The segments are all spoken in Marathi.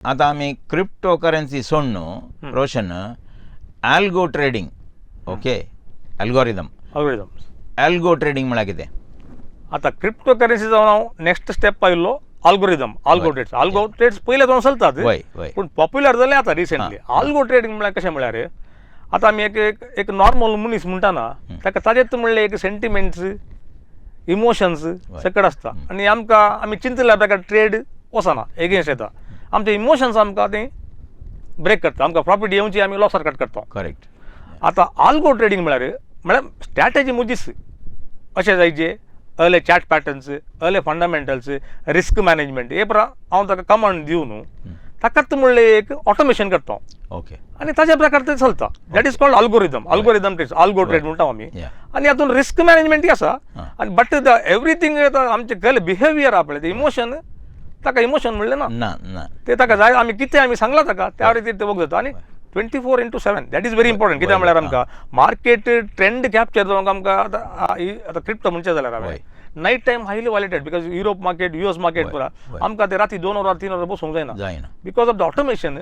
आता आम्ही क्रिप्टो करन्सी सोडणं Roshan algo trading okay algorithm algo trading म्हळ्यार कितें आता क्रिप्टो करन्सी जावन हांव नेक्स्ट स्टेप पाहिल्लो अल्गोरिदम आल्गो ट्रेड्स पयले जावन चलतात पूण पॉप्युलर जाले आतां रिसेंटली आल्गो ट्रेडिंग म्हळ्यार कशें म्हळ्यार आतां आमी एक नॉर्मल मनीस म्हणटाना ताका ताजेच म्हणलें एक सेंटिमेंट्स इमोशन्स सकट आसता आनी आमी चिंतल्या प्रकार ट्रेड वचना एगेन्स्ट येता आमचे इमोशन्स आमकां ते ब्रेक करता आमकां प्रॉफिट येवची आमी लॉसार कट करता करेक्ट आतां आल्गो ट्रेडिंग म्हळ्यार स्ट्रॅटेजी मुजीस अशें जायचे अर्ले chart patterns अर्ले fundamentals risk management हे परा हांव ताका कमांड दिवन न्हू ताकाच म्हणलें एक ऑटोमेशन करता ओके आनी ताज्या प्रकार ते चलता that is called algorithm trades algo trade म्हणटा आमी आनी हातून रिस्क मॅनेजमेंटूय आसा आनी बट द एवरीथींग आमचे गले बिहेवियर आहा पळय ते इमोशन ताका इमोशन म्हणलें ना ते ताका जाय आमी कितें आमी सांगलां ताका त्या रितीन ते वग जाता आनी 24/7 दॅट इज व्हेरी इम्पॉर्टंट कित्याक म्हळ्यार आमकां मार्केट ट्रेंड कॅप्चर जावंक आमकां आतां क्रिप्टो म्हणचे जाल्यार हांवें night time highly वॉलेटेड because Europe market US market पुरा आमकां ते राती 2 वरां 3 वरां बसूंक जायना बिकॉज ऑफ द ऑटोमेशन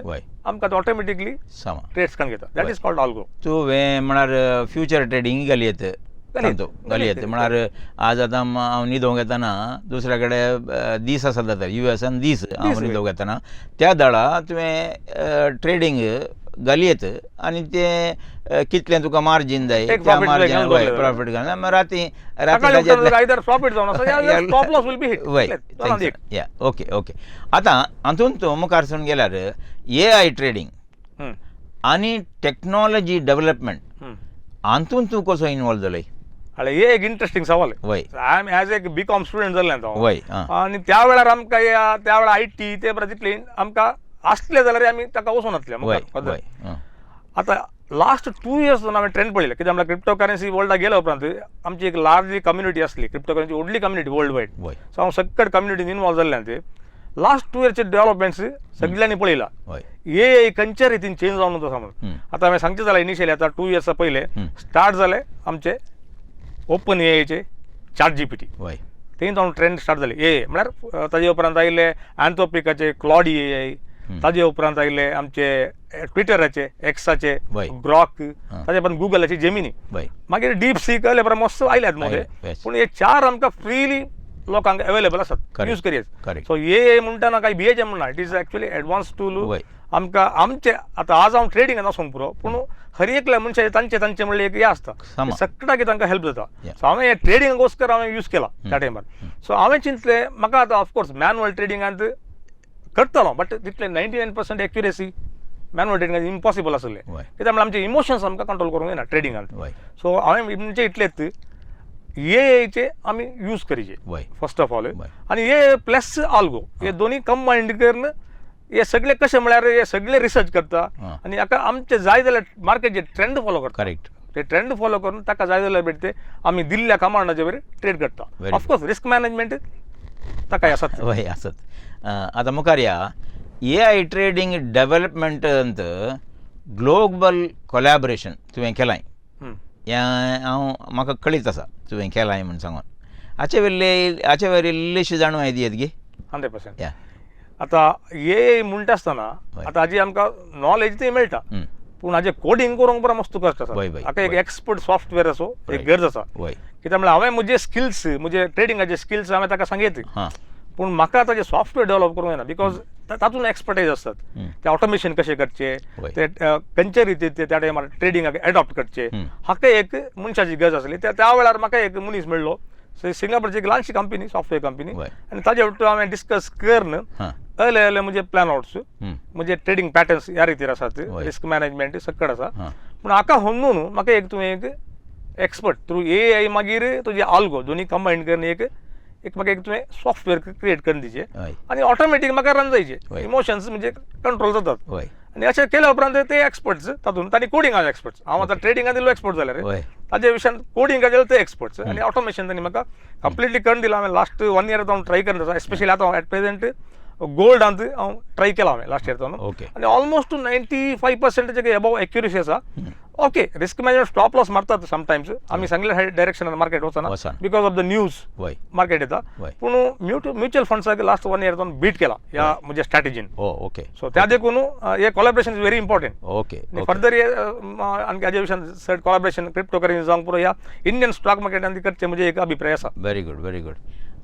आमकां ते ऑटोमॅटिकली ट्रेड्स करून घेता दॅट इज कॉल्ड आल्गो तुवें म्हळ्यार फ्युचर ट्रेडिंग घालयत घालयत म्हळ्यार आज आतां हांव न्हिदोंक येताना दुसऱ्या कडेन दीस आसा जाता US दीस हांव न्हिदोंक येताना त्या दाडा तुवें ट्रेडिंग घालयत आनी ते कितलें तुका मार्जीन जाय त्या मार्जीन प्रॉफिट घालून राती ओके ओके आतां हातून तूं मुखार सरून गेल्यार AI ट्रेडिंग आनी टॅक्नॉलॉजी डेव्हलपमेंट हातून तूं कसो इन्वॉल्व जालोय हे एक इंटरेस्टिंग सवाल I am as a BCom student जाल्लें आनी त्या वेळार आमकां त्या वेळार IT ते बरें तितलें आमकां आसले जाल्यार आमी ताका वचून नासले आतां लास्ट 2 years हांवें ट्रेंड पळयलें कित्याक म्हळ्यार क्रिप्टो करन्सी वर्ल्डाक गेल्या उपरांत आमची एक लार्ज कम्युनिटी आसली क्रिप्टो करन्सी व्हडली कम्युनिटी वर्ल्ड वायड सो हांव सकट कम्युनिटीन इन्वॉल्व जाल्ल्यान ते लास्ट 2 yearsचे डेव्हलपमेंट्स सगळ्यांनी पळयला हे खंयच्या रितीन चेंज जावन आसा म्हणून आतां हांवें सांगचें जाल्यार इनिशियली आतां 2 years पयले स्टार्ट जाले आमचे ओपन AIचे ChatGPT थंय जावन ट्रेंड स्टार्ट जाले म्हळ्यार ताजे उपरांत आयिल्ले एंथ्रोपिकाचे क्लॉड AI ताजे उपरांत आयिल्ले आमचे ट्विटराचे एक्साचे ग्रॉक ताजे उपरांत गुगलाचे जेमिनी मागीर डीप सीक आयले बरें मस्त आयल्यात मध्ये पूण हे 4 आमकां फ्रीली लोकांक अवेलेबल आसात यूज करयत सो हे म्हणटाना काही भियेचें म्हणना it is actually advance tool आमकां आमचे आतां आज हांव ट्रेडिंग वचूंक पुरो पूण हर एकल्या मनशाचे तांचे म्हणलें एक हें आसता सगळ्याक तांकां हेल्प जाता सो हांवें हे ट्रेडिंग वचकर हांवें यूज केला त्या टायमार सो हांवें चिंतलें म्हाका आतां ऑफकोर्स मॅन्युअल ट्रेडिंगांत करतलो बट तितले 99% एक्युरेसी मॅन्युअल ट्रेडिंगांत इम्पॉसिबल आसलें कित्याक म्हळ्यार आमचे इमोशन्स आमकां कंट्रोल करूंक जायना ट्रेडिंगांत सो हांवें म्हणजे इतलेंच AIचे आमी यूज करीचे फर्स्ट ऑफ ऑल आनी हे प्लस आल्गो हे दोनी कंबायंड करून हे सगळे कशें म्हळ्यार हे सगळे रिसर्च करता आनी हाका आमचे जाय जाल्यार मार्केटचे ट्रेंड फॉलो करता करेक्ट ते ट्रेंड फॉलो करून ताका जाय जाल्यार भेटते आमी दिल्ल्या कमांडाचे वयर ट्रेड करता ऑफकोर्स रिस्क मॅनेजमेंट ताकाय आसात आसात आतां मुखार या AI ट्रेडिंग डेव्हलपमेंटांत ग्लोबल कोलॅबोरेशन तुवें केलाय हें म्हाका कळीत आसा तुवें केलाय म्हूण सांगून हाचे वयर इल्लीशी जाणून येत गे 100% आतां हे म्हणटा आसतना आतां हाजी आमकां नॉलेज ती मेळटा पूण हाजें कोडिंग करूंक बरो मस्त कश्ट आसा हाका एक एक्सपर्ट सॉफ्टवेअर असो एक गरज आसा कित्याक म्हळ्यार हांवें म्हजे स्किल्स म्हजे ट्रेडिंगाचे स्किल्स हांवें ताका सांगयत पूण म्हाका ताजें सॉफ्टवेअर डेव्हलप करूंक जायना बिकॉज तातूंत एक्सपर्टायज आसतात ते ऑटोमेशन कशें करचे ते खंयचे रितीन ते त्या टायमार ट्रेडिंगाक एडॉप्ट करचे हाका एक मनशाची गरज आसली त्या वेळार म्हाका एक मनीस मेळ्ळो सिंगापूरची एक ल्हानशी कंपनी सॉफ्टवेअर कंपनी आनी ताजे हांवें डिस्कस करून अर्ले म्हजे प्लॅन आउट्स म्हणजे ट्रेडिंग पॅटर्न्स ह्या रितीर आसात रिस्क मॅनेजमेंट सकट आसा पूण हाका होंदून म्हाका एक तुवें एक एक्सपर्ट थ्रू AI मागीर तुजे आल्गो दोनी कंबायन करून एक म्हाका एक तुवें सॉफ्टवेअर क्रिएट करून दिचे आनी ऑटोमॅटीक म्हाका रन जायचे इमोशन्स म्हणजे कंट्रोल जातात आनी अशें केल्या उपरांत ते एक्सपर्ट्स तातूंत तांणी कोडिंगाचे एक्सपर्ट्स हांव आतां ट्रेडिंगान दिल्लो एक्सपर्ट जाल्यार ताजे विशयान कोडिंगाचे ते एक्सपर्ट्स आनी ऑटोमेशन तांणी म्हाका कंप्लिटली करून दिलां हांवें लास्ट 1 year हांव ट्राय करता एस्पेशली आतां एट प्रेझेंट गोल्ड हांव ट्राय केला हांवें लास्ट इयर ओके आनी ऑलमोस्ट 95% अबाव एक्युरेसी आसा okay risk management stop loss मारतात समटायम्स आमी सांगले डायरेक्शन मार्केट वचना because of the news market येता पूण म्युच्युअल फंड्साक लास्ट 1 इयर बीट केला ह्या म्हणजे स्ट्रॅटेजीन ओके सो त्या देखून हे collaboration is very important okay further आणखी हाजे विशयान सर कोलॅबरेशन क्रिप्टो करन्सी जावंक पुरो ह्या इंडियन स्टॉक मार्केटान करचे म्हणजे एक अभिप्राय आसा व्हेरी गुड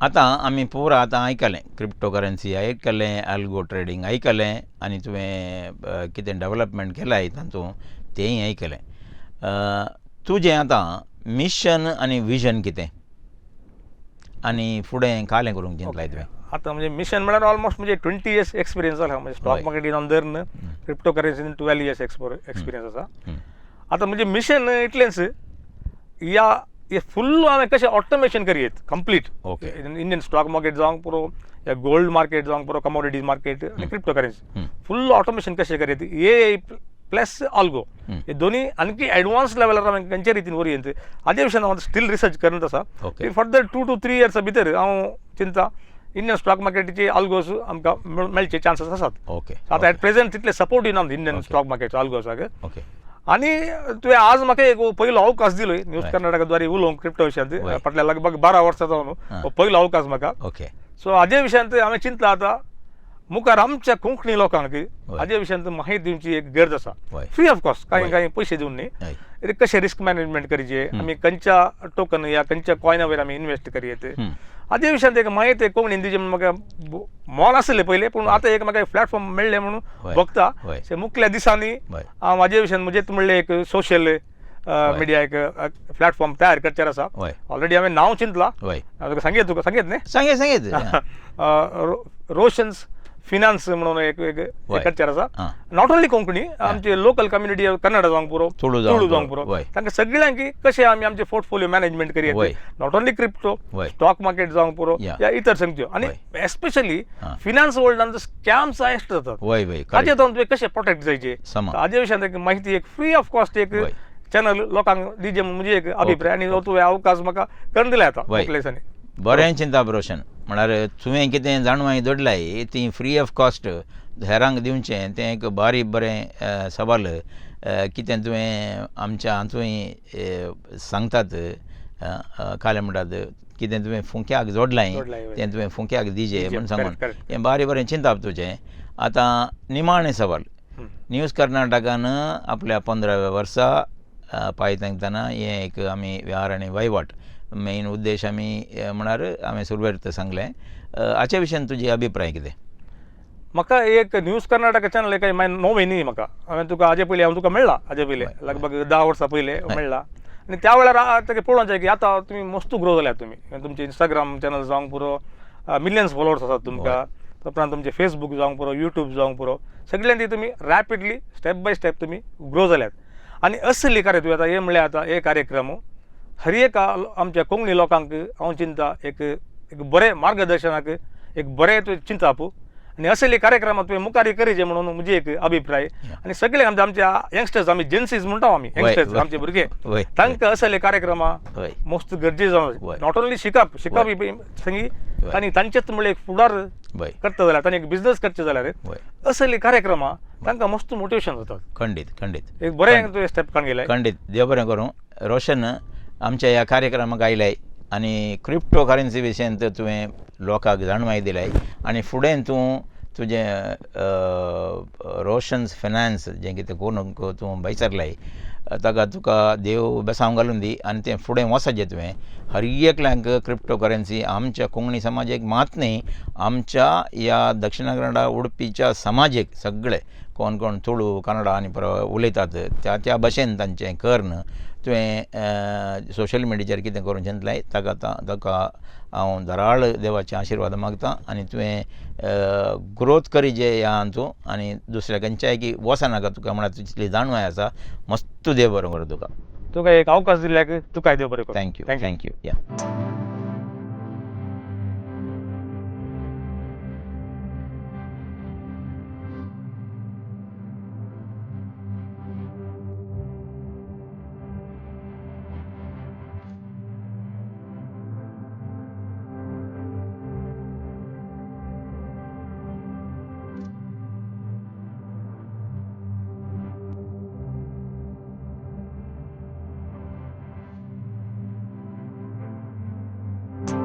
आतां आमी पुरा आतां आयकलें क्रिप्टो करन्सी आयकलें अल्गो ट्रेडींग आयकलें आनी तुवें कितें डेवलपमेंट केलाय तातूंत तेंय आयकलें तुजें आतां मिशन आनी विजन कितें आनी फुडें कालें करूंक चिंतलाय तुवें आता म्हणजे मिशन म्हळ्यार ऑलमोस्ट म्हणजे 20 इयर्स एक्सपिरियन्स जाला म्हणजे स्टॉक मार्केटीन ऑन क्रिप्टो करन्सीन 12 इयर्स एक्सपिरियन्स आसा आता म्हणजे मिशन इतलेंच या हे फुल्ल हांवें कशें ऑटोमेशन करीत complete okay Indian stock market जावंक पुरो या गोल्ड मार्केट जावंक पुरो कमोडिटीज मार्केट आनी क्रिप्टो करन्सी फुल्ल ऑटोमेशन कशें करीत हे प्लस आल्गो हे दोन्ही आणखी ॲडवान्स लेवलार हांवें खंयचे रितीन वरयत हाजे विशयान हांव स्टील रिसर्च करत आसा फर्दर 2 to 3 इयर्सा भितर हांव चिंता इंडियन स्टॉक मार्केटीचे आल्गोस आमकां मेळचे चान्सेस आसात ओके आतां एट प्रेझेंट तितले सपोर्ट दिना इंडियन स्टॉक मार्केट आल्गोसाक ओके आनी तुवें आज म्हाका एक पयलो अवकाश दिलोय न्यूज कर्नाटकाद्वारे उलोवंक क्रिप्टो विशयांत फाटल्या लगभग 12 वर्सां जावन हो पयलो अवकाश म्हाका ओके सो हाजे विशयांत हांवें चिंतला आतां मुखार आमच्या कोंकणी लोकांक हाजे विशयांत माहिती दिवची एक गरज आसा फ्री ऑफ कॉस्ट कांय पयशे दिवन न्ही कशें रिस्क मॅनेजमेंट करचे आमी खंयच्या टोकन या खंयच्या कॉयना वयर आमी इन्वेस्ट करयेत हाजे विशयांत एक माहिती कोंकणीन दिवचे म्हाका मोल आसलें पयलें पूण आतां एक म्हाका प्लॅटफॉर्म मेळ्ळें म्हणून बघता मुखल्या दिसांनी हांव हाजे विशयान म्हणजे म्हणलें एक सोशल मिडिया एक प्लॅटफॉर्म तयार करचेर आसा ऑलरेडी हांवें नांव चिंतलां तुका सांगेत न्ही सांगेत रोशन्स फिनान्स म्हणून एक करचेर आसा नॉट ओन्ली कोंकणी आमची लोकल कम्युनिटी कन्नड जावंक पुरो तुळू जावंक पुरो तांकां सगळ्यांक कशें आमी आमचे पोर्टफोलियो मॅनेजमेंट करयत not only crypto stock market जावंक पुरो या इतर संगत्यो आनी एस्पेशली फिनान्स वर्ल्डान जो स्कॅम्स हायस्ट जातात हाजे हातूंत तुवें कशें प्रोटेक्ट जायचे हाजे विशयान एक माहिती एक फ्री ऑफ कॉस्ट एक चॅनल लोकांक दिजे म्हणजे एक अभिप्राय आनी तुवें अवकाश म्हाका करून दिला आता बरें चिंता रोशन म्हळ्यार तुवें कितें जाणवाय दडलाय ती फ्री ऑफ कॉस्ट हेरांक दिवचें तें एक बारीक बरें सवाल कितें तुवें आमच्या हातूंय सांगतात काले म्हणटात कितें तुवें फुंक्याक जोडलाय तें तुवें फुंक्याक दिजे म्हण सांगून हें बारीक बरें चिंताप तुजें आतां निमाणें सवाल न्यूज कर्नाटकान आपल्या 15व्या वर्सा पांय तेंकतना हें एक आमी वेव्हार आनी वहिवाट मेन उद्देश आमी म्हळ्यार हांवें सुरवेर सांगलें हाचे विशयान तुजी अभिप्राय कितें म्हाका एक न्यूज कर्नाटका चॅनल एक नोवे न्ही म्हाका हांवें तुका हाजे पयलीं हांव तुका मेळ्ळा हाजे पयलीं लगभग 10 वर्सां पयलीं मेळ्ळा आनी त्या वेळार ताका पळोवंक जाय की आतां तुमी मस्त ग्रो जाल्यात तुमी तुमचे इंस्टाग्राम चॅनल जावंक पुरो मिलियन्स फॉलोवर्स आसात तुमकां उपरांत तुमचे फेसबूक जावंक पुरो यूट्यूब जावंक पुरो सगळ्यांनी ती तुमी रॅपिडली स्टेप बाय स्टेप तुमी ग्रो जाल्यात आनी असली कार्य तुवें आतां हे म्हणलें आतां हे कार्यक्रम हर एक आमच्या कोंकणी लोकांक हांव चिंता एक बरें मार्गदर्शनाक एक बरें तुवें चिंता आपूं आनी असले कार्यक्रमात तुवें मुखारी करीचे म्हणून म्हजी एक अभिप्राय आनी सगळे आमच्या यंगस्टर्स आमी जेन्सीज म्हणटा आमी यंगस्टर्स आमचे भुरगे तांकां असले कार्यक्रमा मस्त गरजेचो नॉट ओन्ली शिकप संगी आनी तांचेच म्हणल्यार एक फुडार करता जाल्यार तांणी एक बिजनस करचे जाल्यार असले कार्यक्रमा तांकां मस्त मोटिवेशन जातात खंडीत एक बरें तुवें स्टेप काडून गेले खंडीत देव बरें करूं रोशन आमच्या ह्या कार्यक्रमाक आयलाय आनी क्रिप्टो करन्सी विशयान तर तुवें लोकांक जाणवाय दिलाय आनी फुडें तुजें रोशन्स फिनान्स जें कितें करूंक तूं बैसरलाय ताका तुका देव बेसांव घालून दी आनी तें फुडें वचचें तुवें हर एकल्यांक क्रिप्टो करन्सी आमच्या कोंकणी समाजाक मात न्ही आमच्या ह्या दक्षिण कन्नडा उडपीच्या समाजीक सगळे कोण तुळू कन्नडा आनी उलयतात त्या भाशेन तांचें कर्न तुवें सोशल मिडियाचेर कितें करूं चिंतलाय ताका हांव धराळ देवाचे आशिर्वाद मागतां आनी तुवें ग्रोथ करीजे ह्या हातूं आनी दुसऱ्या खंयच्याय वचनाका तुका म्हळ्यार तितली जाणवाय आसा मस्त देव बरें करूं तुका एक अवकाश दिल्याक तुका देव बरें करूं थँक्यू या